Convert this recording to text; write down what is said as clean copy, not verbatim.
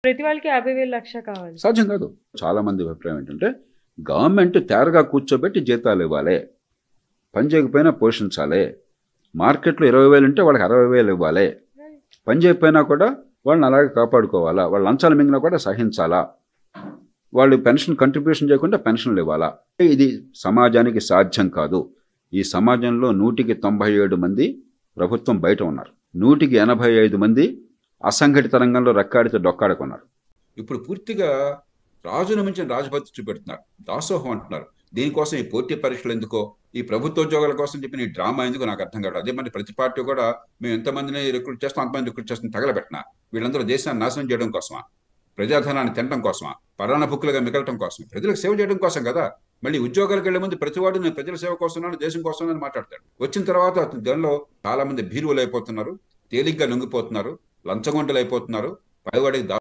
ప్రతి వాళ్ళకి 50,000 లక్ష కావాలి. సాధ్యం కాదు. చాలా మంది అభిప్రాయం ఏంటంటే గవర్నమెంట్ తేరగా కూర్చోబెట్టి జీతాలు ఇవ్వాలి, పని చేయకపోయినా పోషించాలి, మార్కెట్లో 20,000 ఉంటే వాళ్ళకి 60,000 ఇవ్వాలి, పని చేయకపోయినా కూడా వాళ్ళని అలాగే కాపాడుకోవాలా, వాళ్ళ లంచాలు మింగినా కూడా సహించాలా, వాళ్ళు పెన్షన్ కంట్రిబ్యూషన్ చేయకుండా పెన్షన్లు ఇవ్వాలా. ఇది సమాజానికి సాధ్యం కాదు. ఈ సమాజంలో 197 మంది ప్రభుత్వం బయట ఉన్నారు, 185 మంది అసంఘటిత రంగంలో రెక్కాడితే డొక్కాడుకున్నారు. ఇప్పుడు పూర్తిగా రాజును మించిన రాజభక్తి చూపెడుతున్నారు, దాసోహం అంటున్నారు. దీనికోసం ఈ పోటీ పరీక్షలు ఎందుకో, ఈ ప్రభుత్వ ఉద్యోగాల కోసం చెప్పిన ఈ డ్రామా ఎందుకు నాకు అర్థం కాదు. అదే మరి ప్రతి పార్టీ కూడా మేము ఎంతమందిని రిక్రూట్ చేస్తాం అంతమంది రిక్రూట్ చేస్తాం తగలబెట్టినా, వీళ్ళందరూ దేశాన్ని నాశనం చేయడం కోసమా, ప్రజాధనాన్ని తినడం కోసమా, పరాణ బుక్కులుగా మిగలటం కోసం, ప్రజలకు సేవ చేయడం కోసం కదా. మళ్ళీ ఉద్యోగాలకు వెళ్లే ముందు ప్రతివాడు నేను ప్రజల సేవ కోసం దేశం కోసం అని మాట్లాడతాడు. వచ్చిన తర్వాత దానిలో చాలా మంది భీరువులు అయిపోతున్నారు, తేలిగ్గా లొంగిపోతున్నారు, లంచగొంటలు అయిపోతున్నారు, పైవాడికి